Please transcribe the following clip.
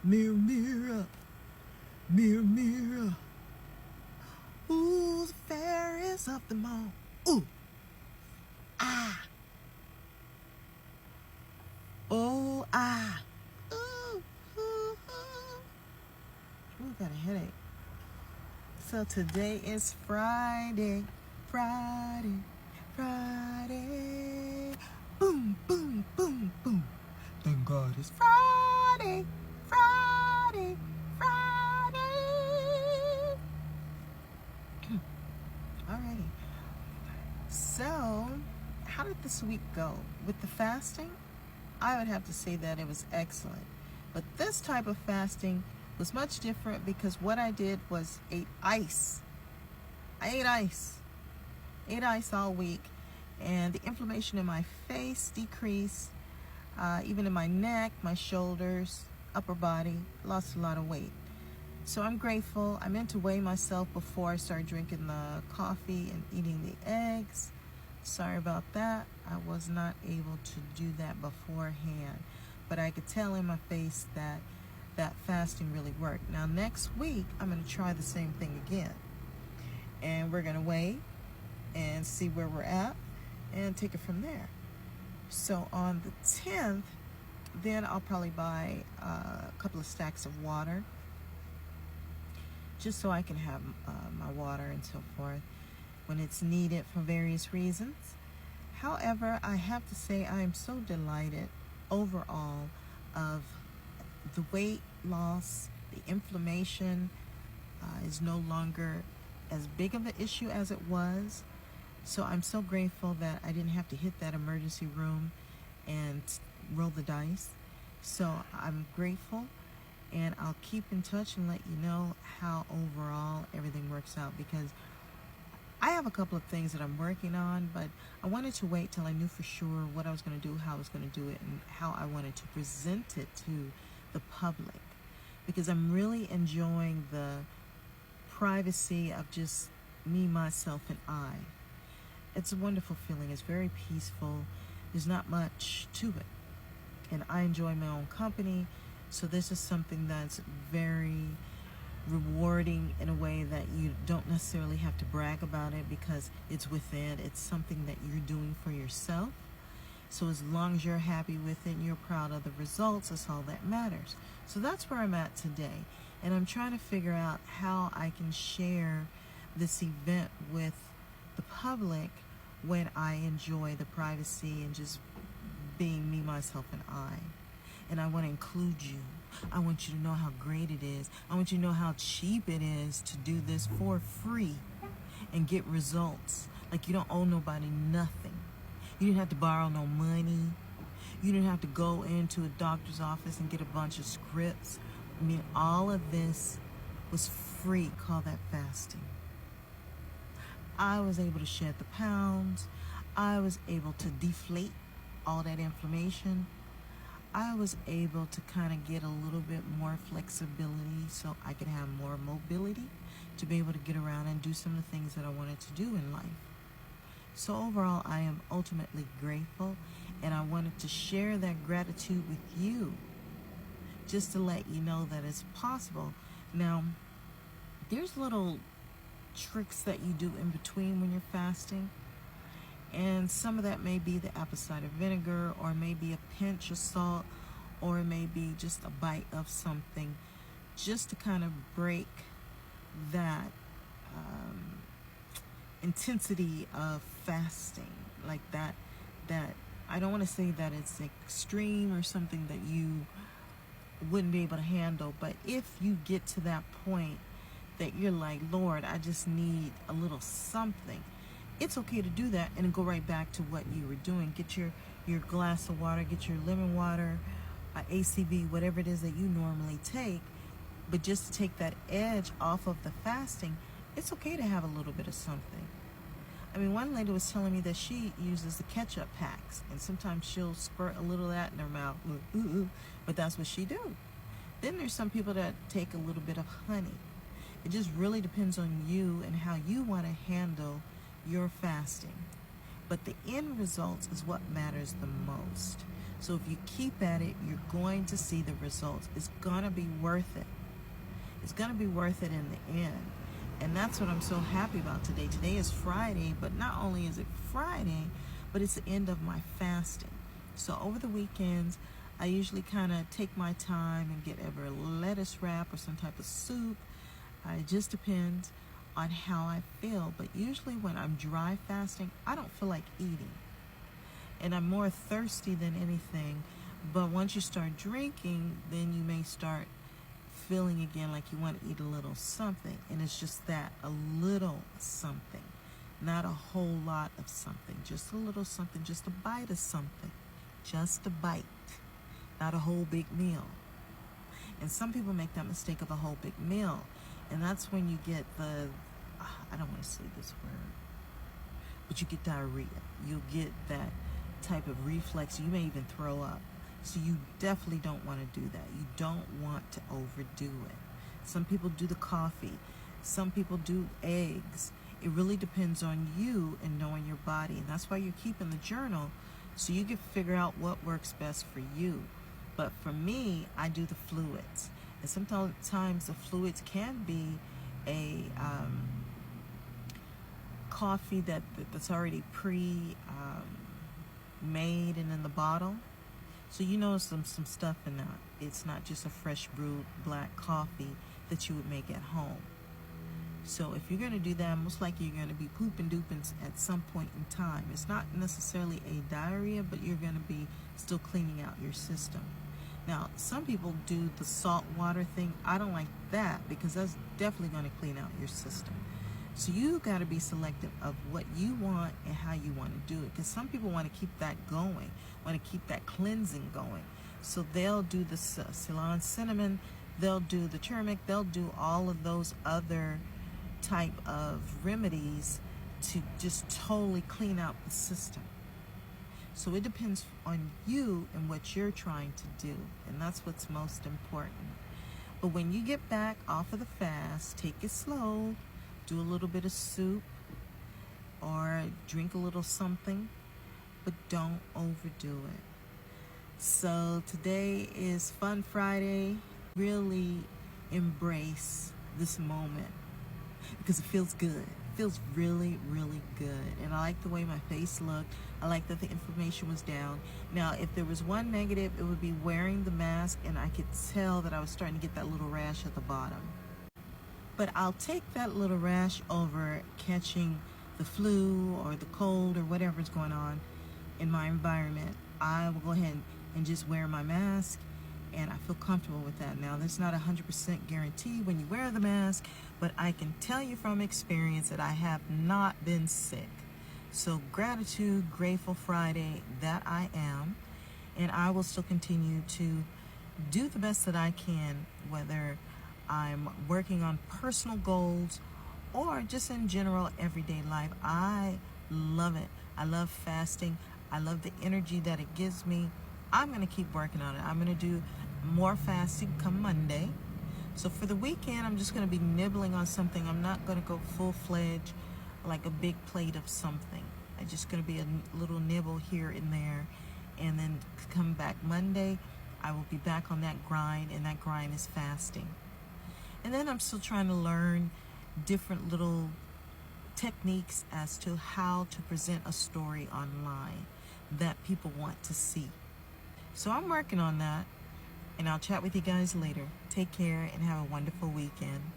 Mirror, mirror, mirror, mirror, who's the fairest of them all? Ooh, ah, oh, ah. Ooh, ooh, ooh. Ooh, got a headache. So today is Friday, Friday, Friday. Boom, boom, boom, boom. Thank God it's Friday, Friday, Friday. Alrighty. So, how did this week go? With the fasting, I would have to say that it was excellent. But this type of fasting was much different because what I did was ate ice. I ate ice. Ate ice all week, and the inflammation in my face decreased. Even in my neck, my shoulders, upper body, lost a lot of weight. So I'm grateful. I meant to weigh myself before I started drinking the coffee and eating the eggs. Sorry about that. I was not able to do that beforehand. But I could tell in my face that that fasting really worked. Now next week, I'm going to try the same thing again. And we're going to weigh and see where we're at and take it from there. So on the 10th, then I'll probably buy a couple of stacks of water, just so I can have my water and so forth when it's needed for various reasons. However, I have to say I am so delighted overall of the weight loss. The inflammation is no longer as big of an issue as it was. So I'm so grateful that I didn't have to hit that emergency room and roll the dice. So I'm grateful, and I'll keep in touch and let you know how overall everything works out, because I have a couple of things that I'm working on, but I wanted to wait till I knew for sure what I was going to do, how I was going to do it, and how I wanted to present it to the public, because I'm really enjoying the privacy of just me, myself, and I. It's a wonderful feeling. It's very peaceful. There's not much to it. And I enjoy my own company. So this is something that's very rewarding in a way that you don't necessarily have to brag about it, because it's within. It's something that you're doing for yourself. So as long as you're happy with it and you're proud of the results, that's all that matters. So that's where I'm at today. And I'm trying to figure out how I can share this event with the public when I enjoy the privacy and just being me, myself, and I. And I want to include you. I want you to know how great it is. I want you to know how cheap it is to do this for free and get results. Like, you don't owe nobody nothing. You didn't have to borrow no money. You didn't have to go into a doctor's office and get a bunch of scripts. I mean, all of this was free. Call that fasting. I was able to shed the pounds. I was able to deflate all that inflammation. I was able to kind of get a little bit more flexibility so I could have more mobility to be able to get around and do some of the things that I wanted to do in life. So overall, I am ultimately grateful, and I wanted to share that gratitude with you, just to let you know that it's possible. Now, there's little tricks that you do in between when you're fasting, and some of that may be the apple cider vinegar, or maybe a pinch of salt, or it may be just a bite of something, just to kind of break that intensity of fasting, like that I don't want to say that it's extreme or something that you wouldn't be able to handle, but if you get to that point that you're like, Lord, I just need a little something, it's okay to do that and go right back to what you were doing. Get your glass of water, get your lemon water, ACV, whatever it is that you normally take, but just to take that edge off of the fasting, it's okay to have a little bit of something. I mean, one lady was telling me that she uses the ketchup packs, and sometimes she'll squirt a little of that in her mouth, but that's what she do. Then there's some people that take a little bit of honey. It just really depends on you and how you want to handle your fasting. But the end results is what matters the most. So if you keep at it, you're going to see the results. It's going to be worth it. It's going to be worth it in the end. And that's what I'm so happy about today. Today is Friday, but not only is it Friday, but it's the end of my fasting. So over the weekends, I usually kind of take my time and get ever a lettuce wrap or some type of soup. It just depends on how I feel. But usually when I'm dry fasting, I don't feel like eating. And I'm more thirsty than anything. But once you start drinking, then you may start feeling again like you want to eat a little something. And it's just that, a little something. Not a whole lot of something. Just a little something, just a bite of something. Just a bite. Not a whole big meal. And some people make that mistake of a whole big meal. And that's when you get the, I don't want to say this word, but you get diarrhea. You'll get that type of reflex. You may even throw up. So you definitely don't want to do that. You don't want to overdo it. Some people do the coffee. Some people do eggs. It really depends on you and knowing your body. And that's why you're keeping the journal, so you can figure out what works best for you. But for me, I do the fluids. And sometimes the fluids can be a coffee that's already pre-made and in the bottle. So you know some stuff in that. It's not just a fresh brewed black coffee that you would make at home. So if you're going to do that, most likely you're going to be pooping dooping at some point in time. It's not necessarily a diarrhea, but you're going to be still cleaning out your system. Now, some people do the salt water thing. I don't like that because that's definitely going to clean out your system. So you got to be selective of what you want and how you want to do it. Because some people want to keep that going, want to keep that cleansing going. So they'll do the Ceylon cinnamon, they'll do the turmeric, they'll do all of those other type of remedies to just totally clean out the system. So it depends on you and what you're trying to do, and that's what's most important. But when you get back off of the fast, take it slow, do a little bit of soup or drink a little something, but don't overdo it. So today is Fun Friday. Really embrace this moment because it feels good. It feels really, really good. And I like the way my face looked. I like that the information was down. Now, if there was one negative, it would be wearing the mask, and I could tell that I was starting to get that little rash at the bottom. But I'll take that little rash over catching the flu or the cold or whatever's going on in my environment. I will go ahead and just wear my mask, and I feel comfortable with that. Now, there's not 100% guarantee when you wear the mask, but I can tell you from experience that I have not been sick. So gratitude, grateful Friday that I am, and I will still continue to do the best that I can, whether I'm working on personal goals or just in general everyday life. I love it. I love fasting. I love the energy that it gives me. I'm going to keep working on it. I'm going to do more fasting come Monday. So for the weekend, I'm just going to be nibbling on something. I'm not going to go full-fledged like a big plate of something. It's just going to be a little nibble here and there. And then come back Monday, I will be back on that grind, and that grind is fasting. And then I'm still trying to learn different little techniques as to how to present a story online that people want to see. So I'm working on that, and I'll chat with you guys later. Take care and have a wonderful weekend.